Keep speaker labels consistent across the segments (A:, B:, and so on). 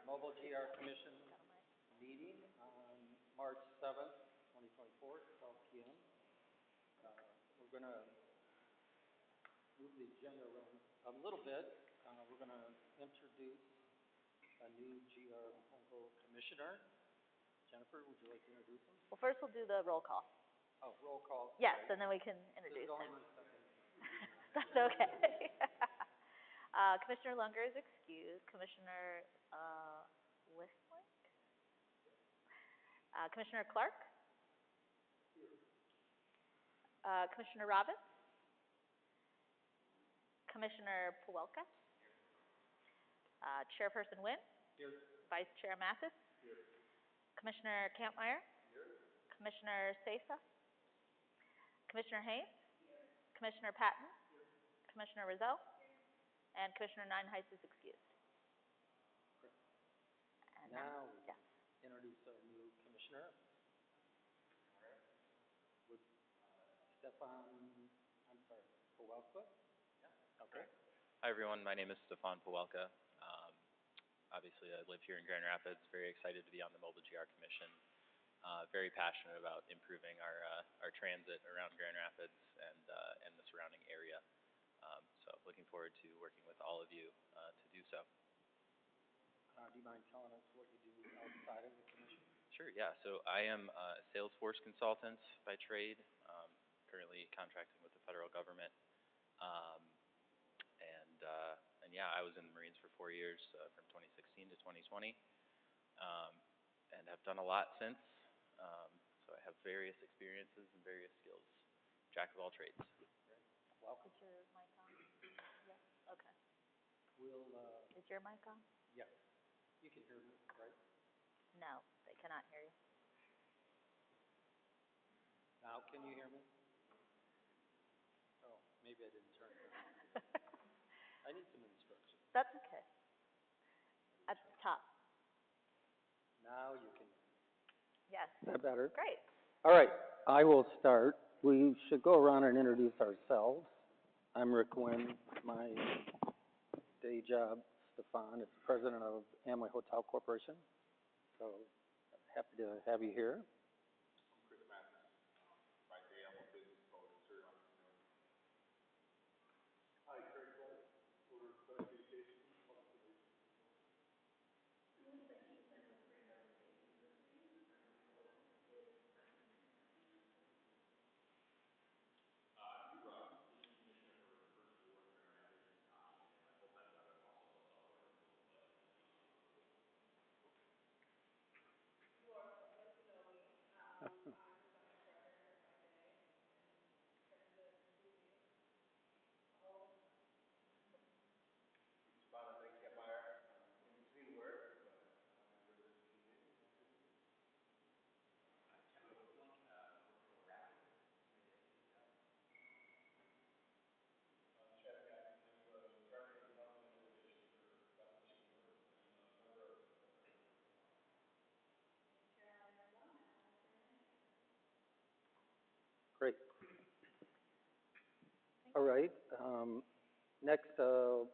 A: Mobile GR Commission meeting on March 7th, 2024, 12 p.m. We're going to move the agenda around a little bit. We're going to introduce a new GR Mobile Commissioner. Jennifer, would you like to introduce him?
B: Well, first we'll do the roll call.
A: Oh, roll call.
B: Yes,
A: right.
B: and then we can introduce him. That's
A: Second.
B: okay. Commissioner Lunger is excused. Commissioner Westlake? Commissioner Clark? Commissioner Robbins? Commissioner Puwelka? Chairperson Wynn?
A: Here.
B: Vice Chair Mathis?
A: Here.
B: Commissioner Kampmeyer?
A: Here.
B: Commissioner Sesa? Commissioner Haynes? Here. Commissioner Patton? Here. Commissioner Rizzo? And Commissioner Nineheis is excused. And
A: now
B: yes.
A: Introduce our new commissioner. All right. With Puwelka? Yeah. Okay.
C: Hi, everyone. My name is Stefan Puwelka. Obviously, I live here in Grand Rapids. Very excited to be on the Mobile GR Commission. Very passionate about improving our transit around Grand Rapids and the surrounding area. So looking forward to working with all of you to do so.
A: Do you mind telling us what you do outside of the commission?
C: Sure, yeah. So I am a Salesforce consultant by trade, currently contracting with the federal government. And yeah, I was in the Marines for 4 years, from 2016 to 2020, and have done a lot since. So I have various experiences and various skills. Jack of all trades.
A: Welcome.
B: Is your mic on? Yes. Okay.
A: Is
B: your mic on?
A: Yes. You can hear me, right?
B: No, they cannot hear you.
A: Now, can you hear me? Oh, maybe I didn't turn it on. I need some instructions.
B: That's okay. At the top.
A: Now you can.
B: Yes.
A: Is that better?
B: Great.
A: All right, I will start. We should go around and introduce ourselves. I'm Rick Wynn. My day job, Stefan, is president of Amway Hotel Corporation. So happy to have you here.
D: I'm Chris Mathis. By day, I'm a business coach and certified entrepreneur. Hi, Craig Clark. We're telecommunications, public relations. I'm Drew Robbins, District Commissioner for First Ward Grand Rapids, and my full-time job is also a software consultant. Jonathan Kampmeyer, in between work, but I'm a member of this community. Kevin Whitlock, working for Rapid. Chad Gaffney, I'm the Director of Development and Innovation for West Michigan University, and a member of
A: Great. All right. Next, I'll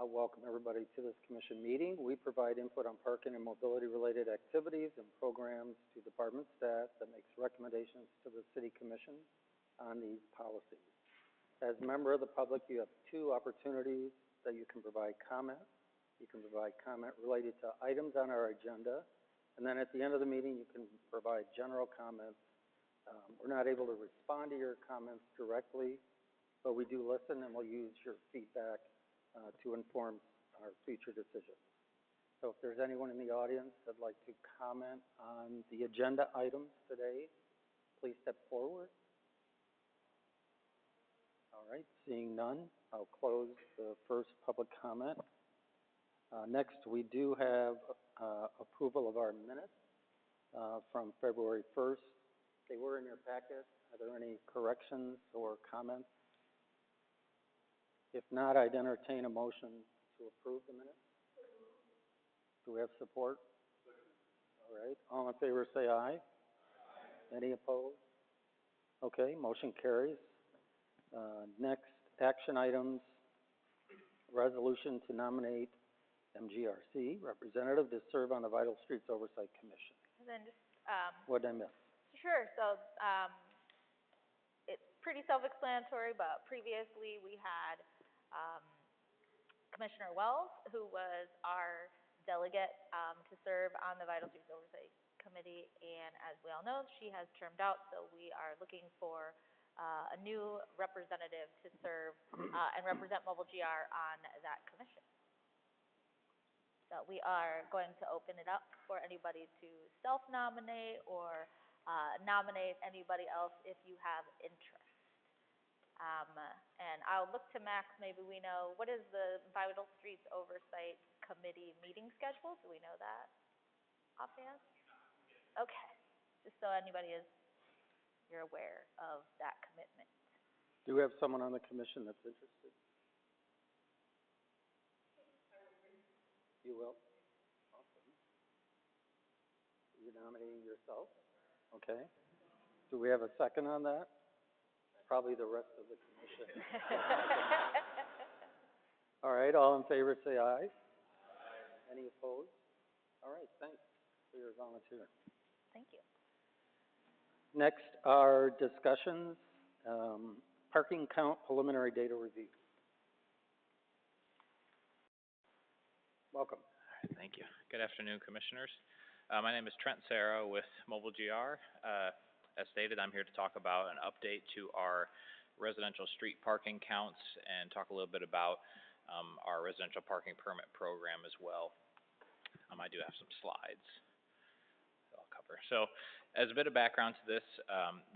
A: welcome everybody to this commission meeting. We provide input on parking and mobility-related activities and programs to department staff that makes recommendations to the city commission on these policies. As a member of the public, you have two opportunities that you can provide comment. You can provide comment related to items on our agenda, and then at the end of the meeting, you can provide general comments. We're not able to respond to your comments directly, but we do listen, and we'll use your feedback to inform our future decisions. So if there's anyone in the audience that'd like to comment on the agenda items today, please step forward. All right, seeing none, I'll close the first public comment. Next, we do have approval of our minutes from February 1st. They were in your packet. Are there any corrections or comments? If not, I'd entertain a motion to approve the minutes. Do we have support? All right. All in favor say aye. Aye. Any opposed? Okay, motion carries. Next, action items, resolution to nominate MGRC representative to serve on the Vital Streets Oversight Commission.
B: And then just,
A: What did I miss?
B: sure, so, it's pretty self-explanatory, but previously we had, Commissioner Wells, who was our delegate, to serve on the Vital Streets Oversight Committee, and as we all know, she has termed out, so we are looking for, a new representative to serve, and represent Mobile GR on that commission. So we are going to open it up for anybody to self-nominate or, nominate anybody else if you have interest. And I'll look to Max, maybe we know, what is the Vital Streets Oversight Committee meeting schedule? Do we know that offhand? Okay, just so anybody is, you're aware of that commitment.
A: Do we have someone on the commission that's interested? You will? Awesome. Are you nominating yourself? Okay. Do we have a second on that? Probably the rest of the commission. All right, all in favor say aye. Aye. Any opposed? All right, thanks for your volunteer.
B: Thank you.
A: Next are discussions, parking count preliminary data review. Welcome.
E: Thank you. Good afternoon, Commissioners. My name is Trent Serra with Mobile GR. As stated, I'm here to talk about an update to our residential street parking counts and talk a little bit about our residential parking permit program as well. I do have some slides that I'll cover. So, as a bit of background to this,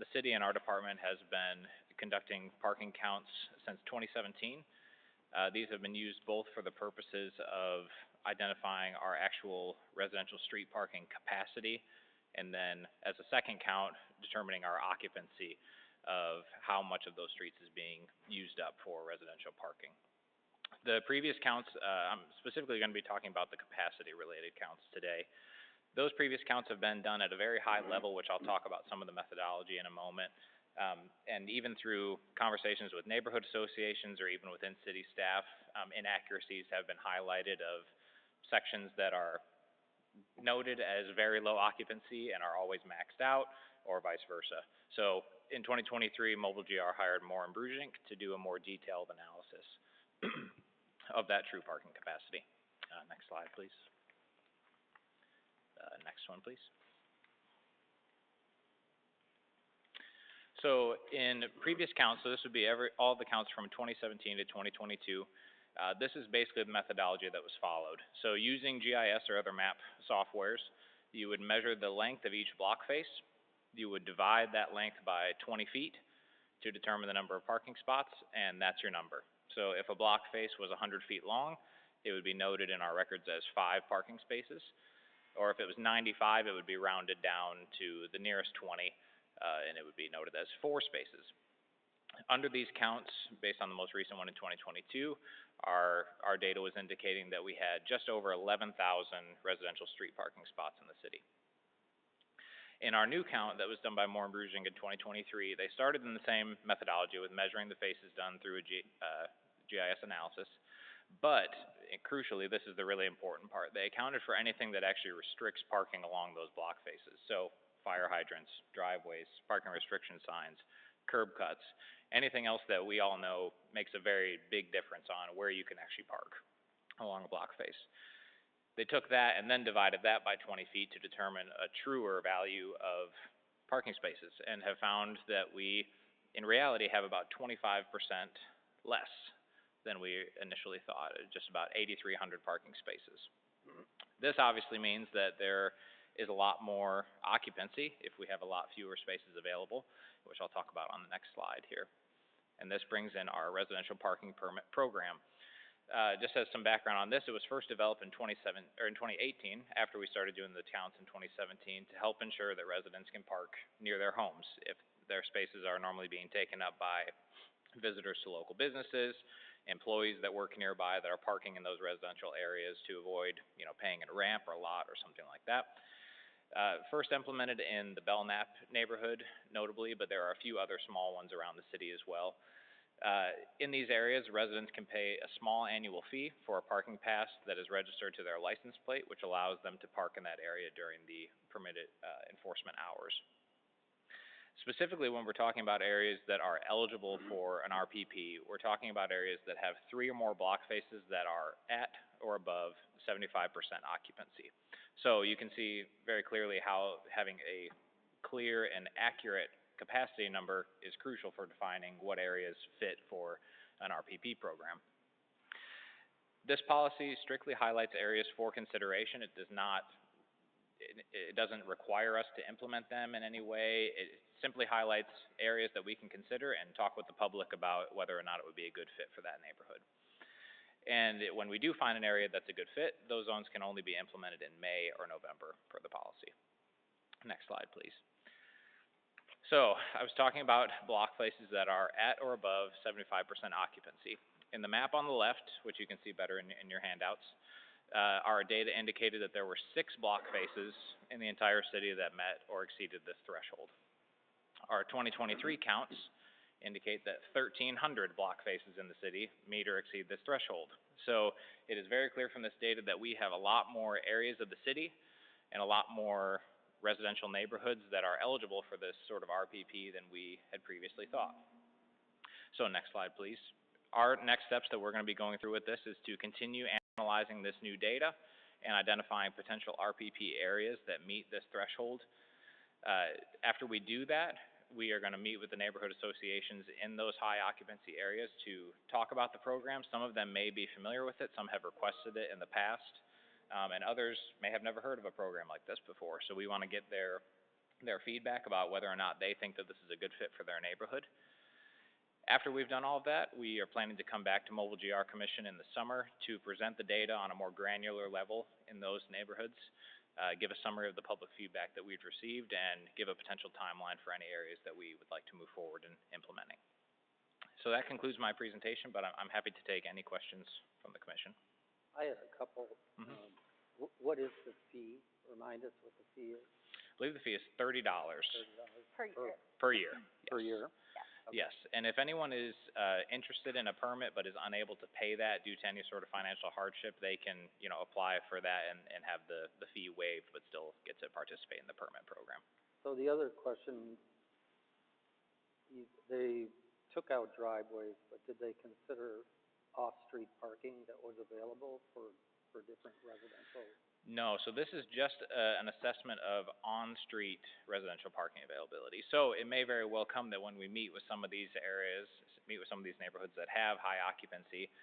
E: the city and our department has been conducting parking counts since 2017. These have been used both for the purposes of identifying our actual residential street parking capacity, and then as a second count, determining our occupancy of how much of those streets is being used up for residential parking. The previous counts, I'm specifically going to be talking about the capacity-related counts today. Those previous counts have been done at a very high level, which I'll talk about some of the methodology in a moment. And even through conversations with neighborhood associations or even within city staff, inaccuracies have been highlighted of sections that are noted as very low occupancy and are always maxed out, or vice versa. So in 2023, Mobile GR hired Moore & Brugink to do a more detailed analysis of that true parking capacity. Next slide, please. Next one, please. So in previous counts, so this would be all the counts from 2017 to 2022, this is basically the methodology that was followed. So using GIS or other map softwares, you would measure the length of each block face. You would divide that length by 20 feet to determine the number of parking spots, and that's your number. So if a block face was 100 feet long, it would be noted in our records as 5 parking spaces. Or if it was 95, it would be rounded down to the nearest 20, and it would be noted as 4 spaces. Under these counts, based on the most recent one in 2022, our data was indicating that we had just over 11,000 residential street parking spots in the city. In our new count that was done by Moore & Brugink in 2023, they started in the same methodology with measuring the faces done through a GIS analysis, but crucially, this is the really important part, they accounted for anything that actually restricts parking along those block faces. So fire hydrants, driveways, parking restriction signs, curb cuts, anything else that we all know makes a very big difference on where you can actually park along a block face. They took that and then divided that by 20 feet to determine a truer value of parking spaces and have found that we, in reality, have about 25% less than we initially thought, just about 8,300 parking spaces. This obviously means that there is a lot more occupancy if we have a lot fewer spaces available, which I'll talk about on the next slide here. And this brings in our residential parking permit program. Just as some background on this, it was first developed in 2018 after we started doing the counts in 2017 to help ensure that residents can park near their homes if their spaces are normally being taken up by visitors to local businesses, employees that work nearby that are parking in those residential areas to avoid, paying at a ramp or a lot or something like that. First implemented in the Belknap neighborhood, notably, but there are a few other small ones around the city as well. In these areas, residents can pay a small annual fee for a parking pass that is registered to their license plate, which allows them to park in that area during the permitted enforcement hours. Specifically, when we're talking about areas that are eligible for an RPP, we're talking about areas that have 3 or more block faces that are at or above 75% occupancy. So you can see very clearly how having a clear and accurate capacity number is crucial for defining what areas fit for an RPP program. This policy strictly highlights areas for consideration. It doesn't require us to implement them in any way. It simply highlights areas that we can consider and talk with the public about whether or not it would be a good fit for that neighborhood. And when we do find an area that's a good fit, those zones can only be implemented in May or November per the policy. Next slide, please. So I was talking about block places that are at or above 75% occupancy. In the map on the left, which you can see better in your handouts, our data indicated that there were 6 block faces in the entire city that met or exceeded this threshold. Our 2023 counts indicate that 1,300 block faces in the city meet or exceed this threshold. So it is very clear from this data that we have a lot more areas of the city and a lot more residential neighborhoods that are eligible for this sort of RPP than we had previously thought. So next slide, please. Our next steps that we're going to be going through with this is to continue analyzing this new data and identifying potential RPP areas that meet this threshold. After we do that, we are going to meet with the neighborhood associations in those high occupancy areas to talk about the program. Some of them may be familiar with it, some have requested it in the past, and others may have never heard of a program like this before. So we want to get their feedback about whether or not they think that this is a good fit for their neighborhood. After we've done all of that, we are planning to come back to Mobile GR Commission in the summer to present the data on a more granular level in those neighborhoods, give a summary of the public feedback that we've received, and give a potential timeline for any areas that we would like to move forward in implementing. So that concludes my presentation, but I'm happy to take any questions from the commission.
A: I had a couple. What is the fee? Remind us what the fee is.
E: I believe the fee is $30.
B: Per year.
E: Per year.
A: Per year?
B: Yeah.
E: Yes, and if anyone is interested in a permit but is unable to pay that due to any sort of financial hardship, they can, apply for that and have the fee waived, but still get to participate in the permit program.
A: So the other question, they took out driveways, but did they consider off-street parking that was available for different residential?
E: No, so this is just an assessment of on-street residential parking availability. So it may very well come that when we meet with some of these areas, meet with some of these neighborhoods that have high occupancy,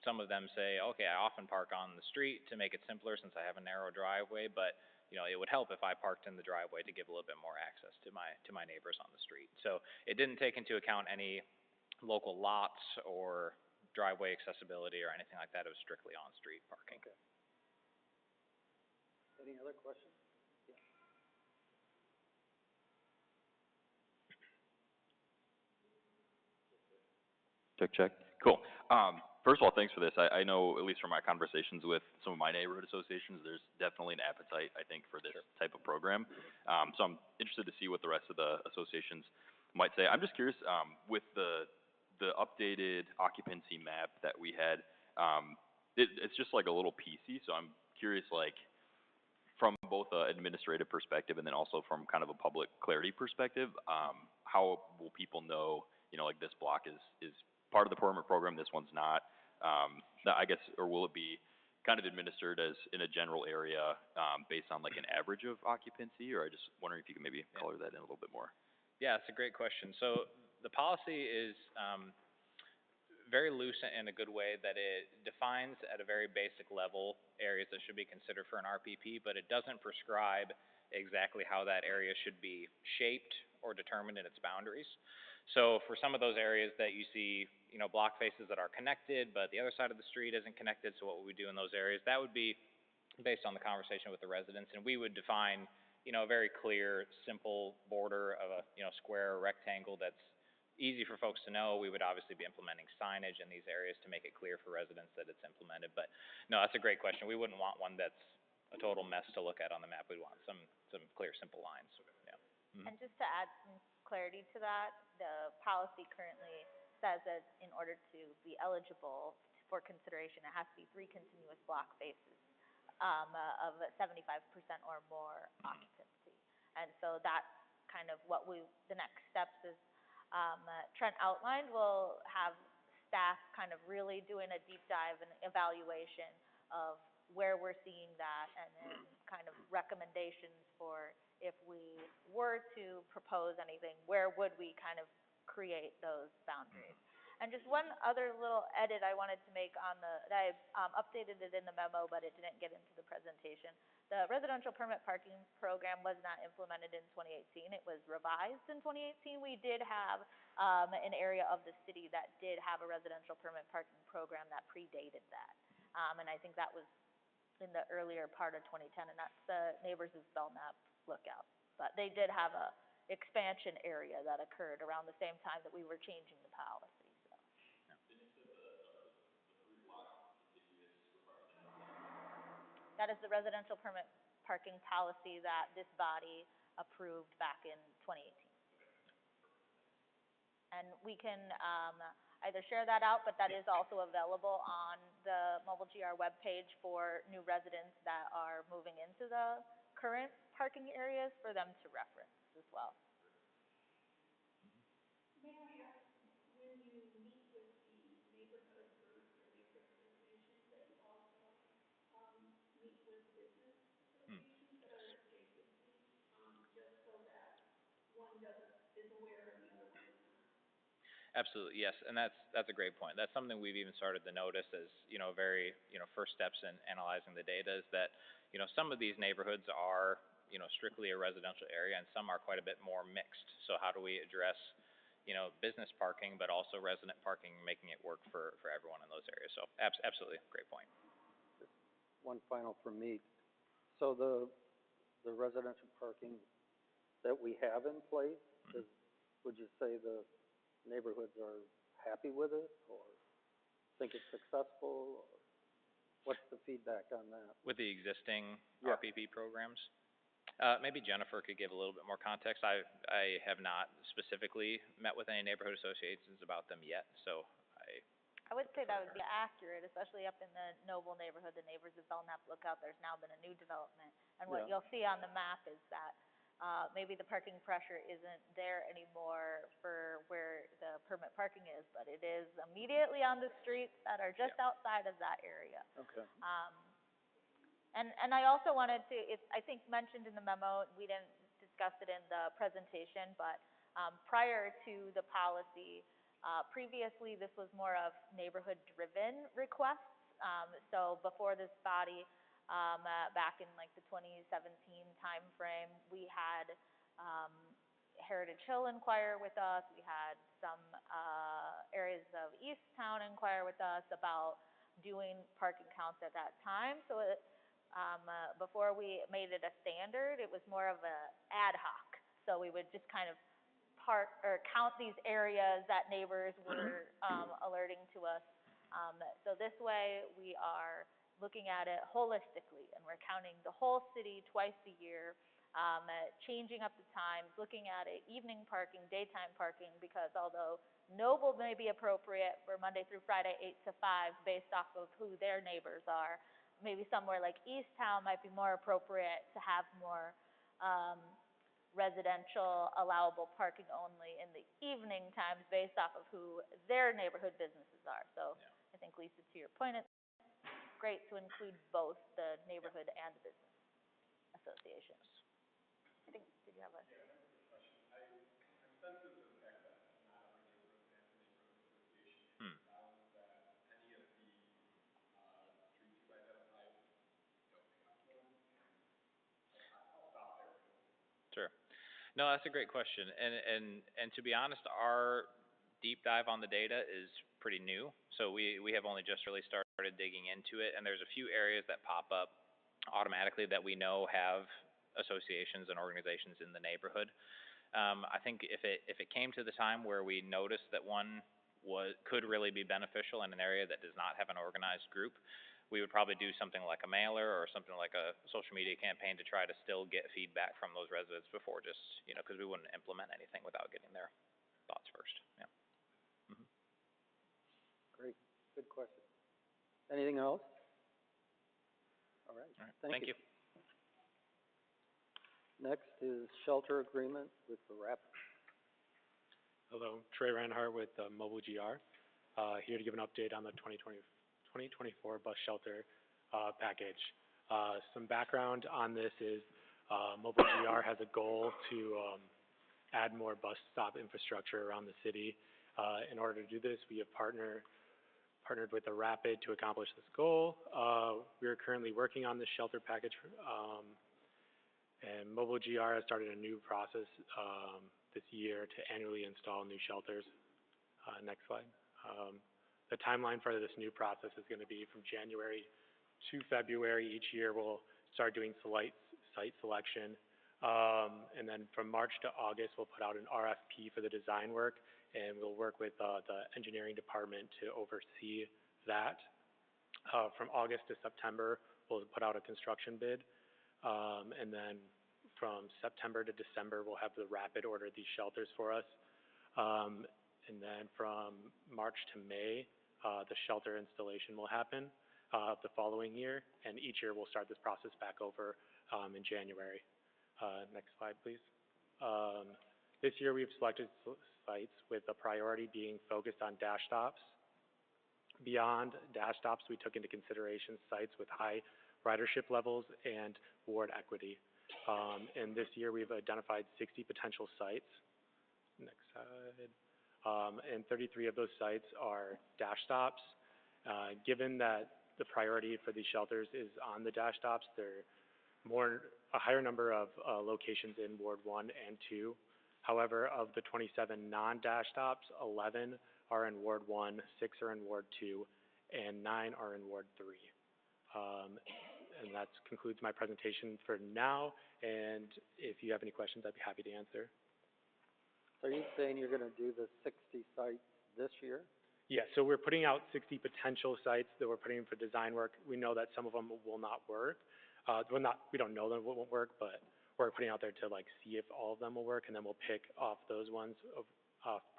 E: some of them say, okay, I often park on the street to make it simpler since I have a narrow driveway, but it would help if I parked in the driveway to give a little bit more access to my neighbors on the street. So it didn't take into account any local lots or driveway accessibility or anything like that. It was strictly on-street parking.
A: Okay. Any other questions? Yeah.
D: Check. Cool. First of all, thanks for this. I know, at least from my conversations with some of my neighborhood associations, there's definitely an appetite, I think, for this type of program. So I'm interested to see what the rest of the associations might say. I'm just curious, with the updated occupancy map that we had, it's just like a little piecey, so I'm curious, like, from both an administrative perspective and then also from kind of a public clarity perspective, how will people know, like this block is part of the permit program, this one's not, I guess, or will it be kind of administered as in a general area based on like an average of occupancy, or I just wondering if you could maybe color that in a little bit more.
E: Yeah, it's a great question. So the policy is very loose in a good way that it defines at a very basic level areas that should be considered for an RPP, but it doesn't prescribe exactly how that area should be shaped or determined in its boundaries. So for some of those areas that you see, block faces that are connected, but the other side of the street isn't connected, so what would we do in those areas? That would be based on the conversation with the residents, and we would define, a very clear, simple border of a, square or rectangle that's easy for folks to know. We would obviously be implementing signage in these areas to make it clear for residents that it's implemented. But no, that's a great question. We wouldn't want one that's a total mess to look at on the map. We'd want some clear, simple lines. Yeah.
B: And just to add some clarity to that, the policy currently says that in order to be eligible for consideration, it has to be 3 continuous block faces of 75% or more occupancy. And so that's kind of what the next steps is, Trent outlined. We'll have staff kind of really doing a deep dive and evaluation of where we're seeing that, and then kind of recommendations for if we were to propose anything, where would we kind of create those boundaries. And just one other little edit I wanted to make on that I updated it in the memo, but it didn't get into the presentation. The residential permit parking program was not implemented in 2018. It was revised in 2018. We did have an area of the city that did have a residential permit parking program that predated that. And I think that was in the earlier part of 2010, and that's the Neighbors of Belknap Lookout. But they did have a expansion area that occurred around the same time that we were changing the policy. So. That is the residential permit parking policy that this body approved back in 2018. And we can either share that out, but that is also available on the Mobile GR webpage for new residents that are moving into the current parking areas for them to reference as well.
E: Absolutely, yes, and that's a great point. That's something we've even started to notice as, very, first steps in analyzing the data is that, some of these neighborhoods are, strictly a residential area, and some are quite a bit more mixed. So how do we address, business parking, but also resident parking, making it work for everyone in those areas? So absolutely, great point.
A: Just one final from me. So the residential parking that we have in place, would you say the neighborhoods are happy with it, or think it's successful? Or what's the feedback on that?
E: With the existing
A: Yeah.
E: RPP programs? Maybe Jennifer could give a little bit more context. I have not specifically met with any neighborhood associations about them yet, so
B: I would say that would be accurate, especially up in the Noble neighborhood, the Neighbors of Belknap Lookout. There's now been a new development, and what you'll see on the map is that maybe the parking pressure isn't there anymore for where the permit parking is, but it is immediately on the streets that are just outside of that area.
A: Okay.
B: And I also wanted to, it's I think mentioned in the memo, we didn't discuss it in the presentation, but prior to the policy, previously this was more of neighborhood-driven requests. So before this body, back in like the 2017 timeframe, we had Heritage Hill inquire with us. We had some areas of Easttown inquire with us about doing parking counts at that time. So before we made it a standard, it was more of a ad hoc. So we would just kind of count these areas that neighbors were alerting to us. So this way we are looking at it holistically, and we're counting the whole city twice a year, changing up the times, looking at it, evening parking, daytime parking, because although Noble may be appropriate for Monday through Friday, 8 to 5, based off of who their neighbors are, maybe somewhere like Easttown might be more appropriate to have more residential allowable parking only in the evening times based off of who their neighborhood businesses are. So I think, Lisa, to your point, it's great to include both the neighborhood and the business associations. I think, did you have a?
E: Sure. No, that's a great question. And to be honest, our deep dive on the data is pretty new. So we have only just really started digging into it, and there's a few areas that pop up automatically that we know have associations and organizations in the neighborhood. I think if it came to the time where we noticed that one could really be beneficial in an area that does not have an organized group, we would probably do something like a mailer or something like a social media campaign to try to still get feedback from those residents before just, because we wouldn't implement anything without getting their thoughts first. Yeah.
A: questions? Anything else? All right,
E: All right,
A: thank you.
E: you.
A: Next is shelter agreement with the Rapids.
F: Hello, Trey Reinhardt with Mobile GR, here to give an update on the 2024 bus shelter package. Some background on this is Mobile GR has a goal to add more bus stop infrastructure around the city. In order to do this, we have partnered with the Rapid to accomplish this goal. We are currently working on this shelter package, and Mobile GR has started a new process this year to annually install new shelters. Next slide. The timeline for this new process is going to be from January to February. Each year we'll start doing site selection, and then from March to August we'll put out an RFP for the design work, and we'll work with the engineering department to oversee that. From August to September we'll put out a construction bid, and then from September to December we'll have the Rapid order these shelters for us, and then from March to May the shelter installation will happen the following year, and each year we'll start this process back over in January. Next slide, please. This year we've selected sites with a priority being focused on dash stops. Beyond dash stops, we took into consideration sites with high ridership levels and ward equity. And this year we've identified 60 potential sites. Next slide. And 33 of those sites are dash stops. Given that the priority for these shelters is on the dash stops, there are a higher number of locations in Ward 1 and 2. However, of the 27 non-dash stops, 11 are in Ward 1, 6 are in Ward 2, and 9 are in Ward 3. And that concludes my presentation for now, and if you have any questions, I'd be happy to answer.
A: So are you saying you're going to do the 60 sites this year?
F: Yeah, so we're putting out 60 potential sites that we're putting in for design work. We know that some of them will not work. We don't know that won't work, but we're putting out there to like see if all of them will work, and then we'll pick off those ones of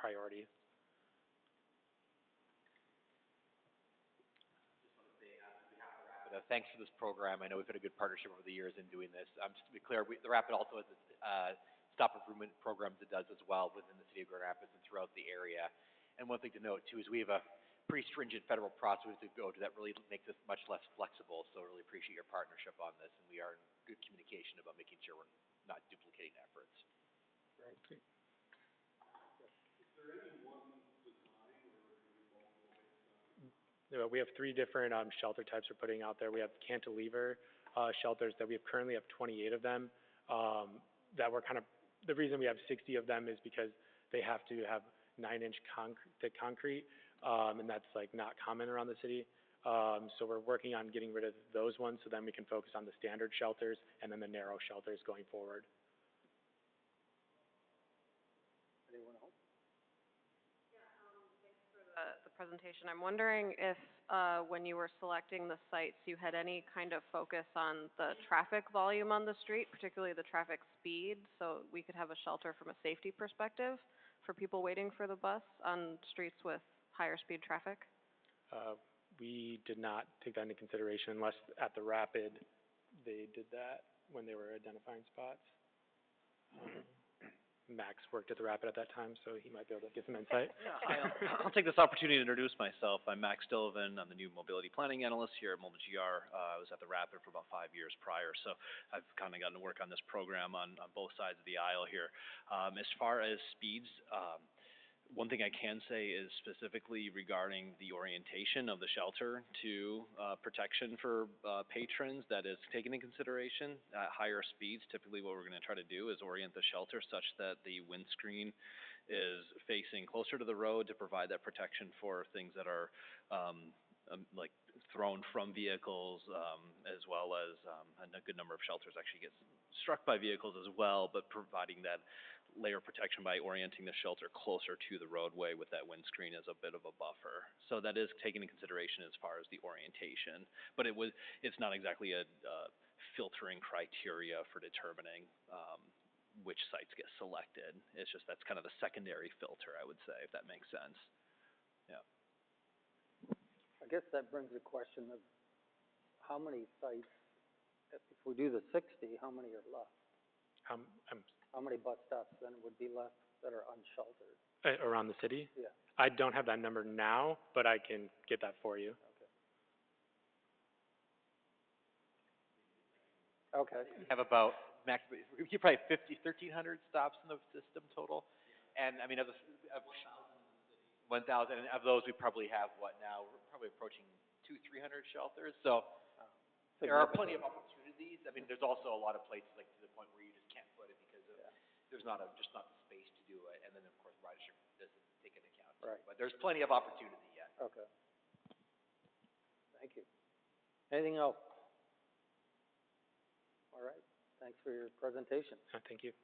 F: priority.
G: Thanks for this program. I know we've had a good partnership over the years in doing this. Just to be clear, the Rapid also has stop improvement programs it does as well within the city of Grand Rapids and throughout the area. And one thing to note too is we have a pretty stringent federal process to go to that really makes this much less flexible. So I really appreciate your partnership on this, and we are in good communication about making sure we're not duplicating efforts.
A: Right.
F: We have 3 different shelter types we're putting out there. We have cantilever shelters that we currently have 28 of them. That we're the reason we have 60 of them is because they have to have 9-inch thick concrete, and that's like not common around the city. So we're working on getting rid of those ones so then we can focus on the standard shelters and then the narrow shelters going forward.
A: Anyone else?
H: The presentation. I'm wondering if when you were selecting the sites, you had any kind of focus on the traffic volume on the street, particularly the traffic speed, so we could have a shelter from a safety perspective for people waiting for the bus on streets with higher speed traffic?
F: We did not take that into consideration unless at the Rapid they did that when they were identifying spots. Max worked at the Rapid at that time, so he might be able to get some insight.
I: Yeah, I'll take this opportunity to introduce myself. I'm Max Dillevin. I'm the new mobility planning analyst here at Mobile GR. I was at the Rapid for about 5 years prior, so I've kind of gotten to work on this program on both sides of the aisle here. As far as speeds, one thing I can say is specifically regarding the orientation of the shelter to protection for patrons that is taken into consideration. At higher speeds, typically what we're going to try to do is orient the shelter such that the windscreen is facing closer to the road to provide that protection for things that are like thrown from vehicles, as well as a good number of shelters actually get struck by vehicles as well, but providing that layer of protection by orienting the shelter closer to the roadway with that windscreen as a bit of a buffer. So that is taken into consideration as far as the orientation, but it's not exactly a filtering criteria for determining which sites get selected. It's just that's kind of the secondary filter, I would say, if that makes sense. Yeah.
A: I guess that brings the question of how many sites, if we do the 60, how many are left?
F: I'm,
A: How many bus stops then would be left that are unsheltered?
F: around the city?
A: Yeah.
F: I don't have that number now, but I can get that for you.
A: Okay.
G: Have about max, you probably 1,300 stops in the system total. And I mean, of 1,000, and of those, we probably have what now? We're probably approaching 200-300 shelters. So there are plenty of opportunities. I mean, there's also a lot of places like to the point where you just can't put it because of, there's just not the space to do it. And then of course, ridership doesn't take into account.
A: Right.
G: But there's plenty of opportunity yet.
A: Okay. Thank you. Anything else? All right. Thanks for your presentation.
F: Thank you.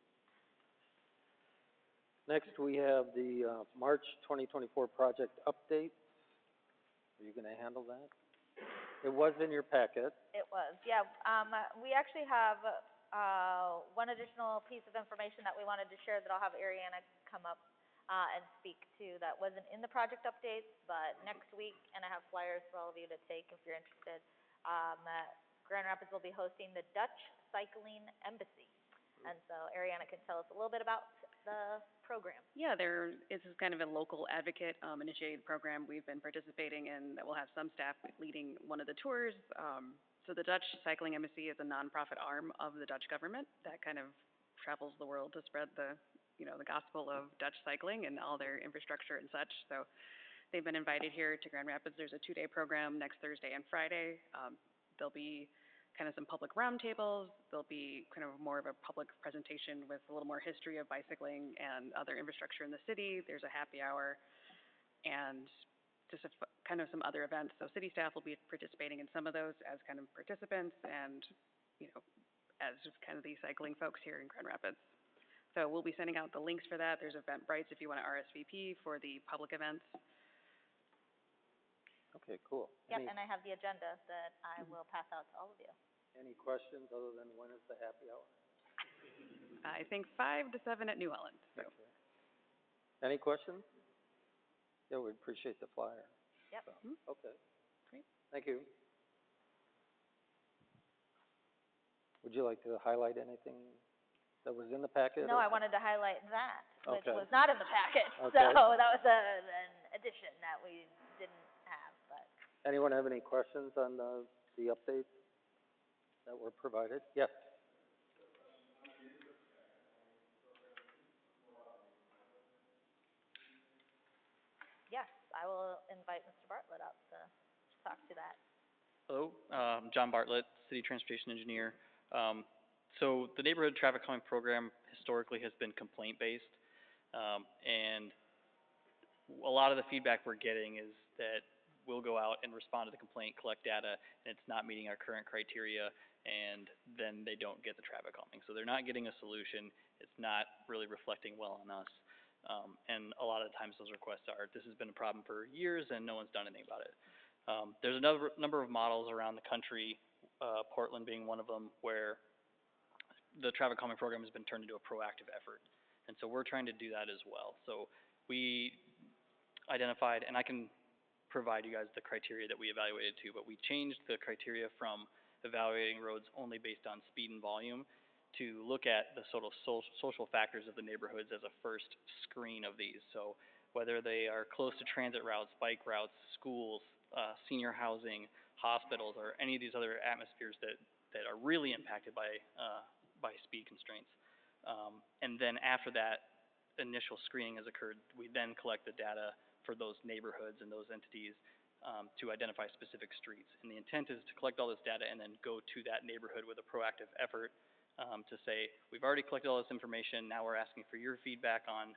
A: Next, we have the March 2024 project update. Are you going to handle that? It was in your packet.
B: It was, yeah. We actually have one additional piece of information that we wanted to share that I'll have Ariana come up and speak to that wasn't in the project updates, but next week, and I have flyers for all of you to take if you're interested. Grand Rapids will be hosting the Dutch Cycling Embassy. And so Ariana can tell us a little bit about the program.
J: Yeah, this is kind of a local advocate initiated program we've been participating in that will have some staff leading one of the tours. So the Dutch Cycling Embassy is a nonprofit arm of the Dutch government that kind of travels the world to spread the gospel of Dutch cycling and all their infrastructure and such. So they've been invited here to Grand Rapids. There's a 2-day program next Thursday and Friday. There'll be kind of some public roundtables. There'll be kind of more of a public presentation with a little more history of bicycling and other infrastructure in the city. There's a happy hour and just kind of some other events. So city staff will be participating in some of those as kind of participants and, as kind of the cycling folks here in Grand Rapids. So we'll be sending out the links for that. There's Eventbrite if you want to RSVP for the public events.
A: Okay, cool.
B: Yep, and I have the agenda that I will pass out to all of you.
A: Any questions other than when is the happy hour?
J: I think 5 to 7 at New Holland. So.
A: Okay. Any questions? Yeah, we appreciate the flyer.
B: Yep.
A: So, okay.
J: Great.
A: Thank you. Would you like to highlight anything that was in the packet?
B: No, I wanted to highlight that, which
A: Okay.
B: was not in the packet.
A: Okay.
B: So that was an addition that we didn't have, but.
A: Anyone have any questions on the updates that were provided? Yes.
B: Yes, I will invite Mr. Bartlett up to talk to that.
K: Hello, John Bartlett, City Transportation Engineer. So the Neighborhood Traffic Calming Program historically has been complaint-based, and a lot of the feedback we're getting is that we'll go out and respond to the complaint, collect data, and it's not meeting our current criteria, and then they don't get the traffic calming. So they're not getting a solution. It's not really reflecting well on us. And a lot of the times those requests are, this has been a problem for years and no one's done anything about it. There's a number of models around the country, Portland being one of them, where the traffic calming program has been turned into a proactive effort. And so we're trying to do that as well. So we identified, and I can provide you guys the criteria that we evaluated too, but we changed the criteria from evaluating roads only based on speed and volume to look at the sort of social factors of the neighborhoods as a first screen of these. So whether they are close to transit routes, bike routes, schools, senior housing, hospitals, or any of these other atmospheres that are really impacted by speed constraints. And then after that initial screening has occurred, we then collect the data for those neighborhoods and those entities to identify specific streets. And the intent is to collect all this data and then go to that neighborhood with a proactive effort to say, we've already collected all this information, now we're asking for your feedback on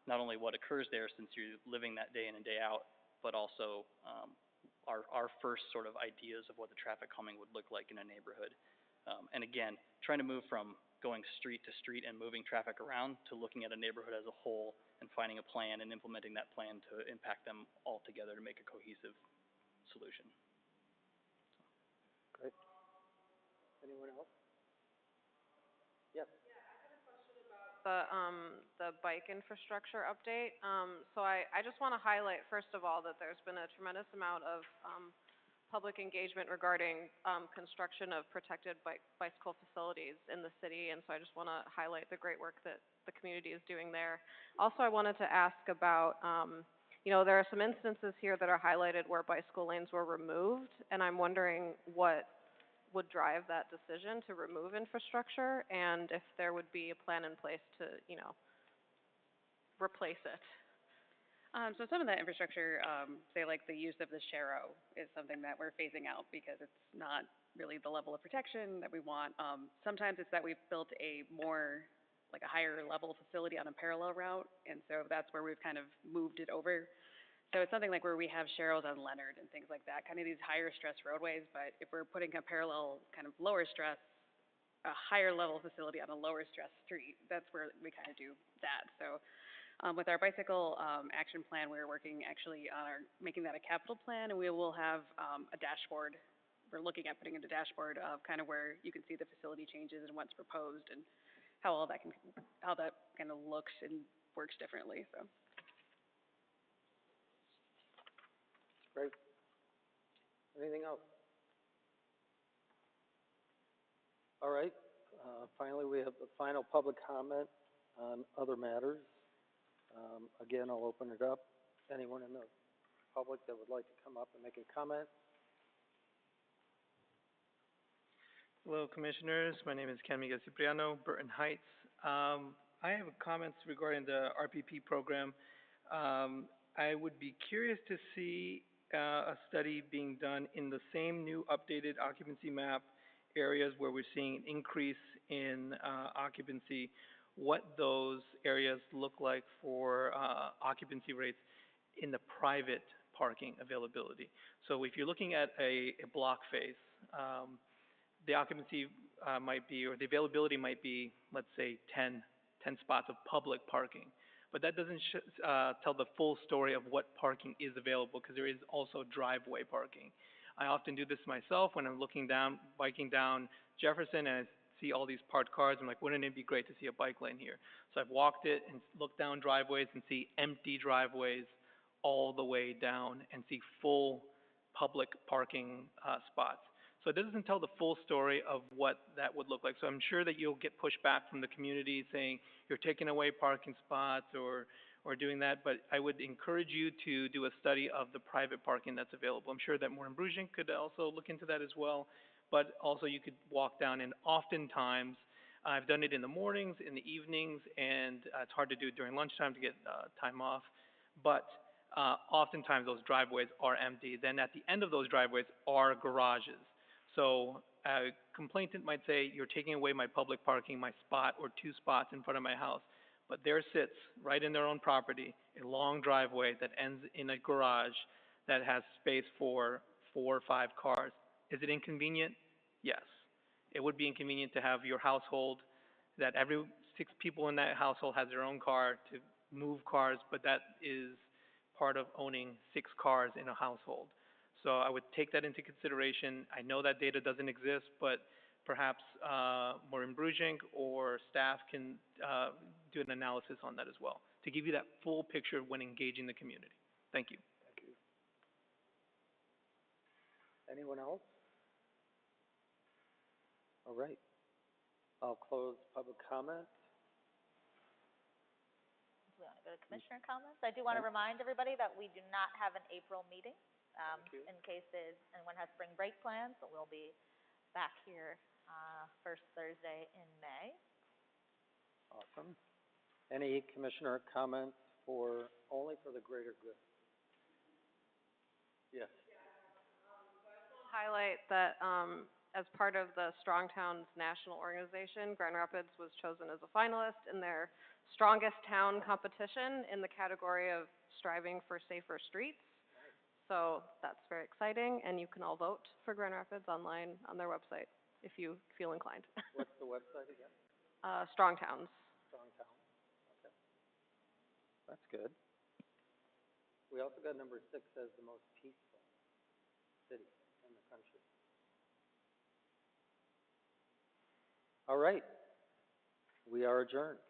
K: not only what occurs there since you're living that day in and day out, but also our first sort of ideas of what the traffic calming would look like in a neighborhood. And again, trying to move from going street to street and moving traffic around to looking at a neighborhood as a whole and finding a plan and implementing that plan to impact them all together to make a cohesive solution.
A: Great. Anyone else? Yes.
L: Yeah, I had a question about
H: the bike infrastructure update. So I just want to highlight, first of all, that there's been a tremendous amount of, public engagement regarding, construction of protected bicycle facilities in the city, and so I just want to highlight the great work that the community is doing there. Also, I wanted to ask about, you know, there are some instances here that are highlighted where bicycle lanes were removed, and I'm wondering what would drive that decision to remove infrastructure, and if there would be a plan in place to, you know, replace it.
J: So some of that infrastructure, say like the use of the Sharrow is something that we're phasing out because it's not really the level of protection that we want. Sometimes it's that we've built a more, like a higher level facility on a parallel route, and so that's where we've kind of moved it over. So it's something like where we have Sharrows on Leonard and things like that, kind of these higher stress roadways, but if we're putting a parallel kind of lower stress, a higher level facility on a lower stress street, that's where we kind of do that. So with our bicycle action plan, we're working actually on making that a capital plan, and we will have a dashboard. We're looking at putting in a dashboard of kind of where you can see the facility changes and what's proposed and how that kind of looks and works differently. So.
A: Great. Anything else? All right, finally, we have the final public comment on other matters. Again, I'll open it up. Anyone in the public that would like to come up and make a comment?
L: Hello, Commissioners. My name is Ken Miguel Cipriano, Burton Heights. I have comments regarding the RPP program. I would be curious to see a study being done in the same new updated occupancy map areas where we're seeing an increase in occupancy, what those areas look like for occupancy rates in the private parking availability. So if you're looking at a block face, the occupancy might be, or the availability might be, let's say 10 spots of public parking. But that doesn't tell the full story of what parking is available, because there is also driveway parking. I often do this myself when I'm biking down Jefferson, and I see all these parked cars. I'm like, wouldn't it be great to see a bike lane here? So I've walked it and looked down driveways and see empty driveways all the way down and see full public parking spots. So it doesn't tell the full story of what that would look like. So I'm sure that you'll get pushback from the community saying you're taking away parking spots or doing that, but I would encourage you to do a study of the private parking that's available. I'm sure that Maureen Brujan could also look into that as well, but also you could walk down, and oftentimes, I've done it in the mornings, in the evenings, and it's hard to do it during lunchtime to get time off, but oftentimes those driveways are empty. Then at the end of those driveways are garages. So a complainant might say, you're taking away my public parking, my spot or two spots in front of my house. But there sits, right in their own property, a long driveway that ends in a garage that has space for 4 or 5 cars. Is it inconvenient? Yes. It would be inconvenient to have your household, that every 6 people in that household has their own car, to move cars, but that is part of owning 6 cars in a household. So I would take that into consideration. I know that data doesn't exist, but perhaps Maureen Brujan or staff can do an analysis on that as well, to give you that full picture when engaging the community. Thank you.
A: Thank you. Anyone else? All right. I'll close public comment.
B: Do we want to go to commissioner comments? I do want to remind everybody that we do not have an April meeting, in case anyone has spring break plans, but we'll be back here first Thursday in May.
A: Awesome. Any commissioner comments only for the greater good? Yes.
H: Highlight that as part of the Strong Towns National Organization, Grand Rapids was chosen as a finalist in their Strongest Town competition in the category of striving for safer streets. So that's very exciting, and you can all vote for Grand Rapids online on their website if you feel inclined.
A: What's the website again?
H: Strong Towns.
A: Strong Towns. Okay. That's good. We also got number 6 as the most peaceful city in the country. All right. We are adjourned.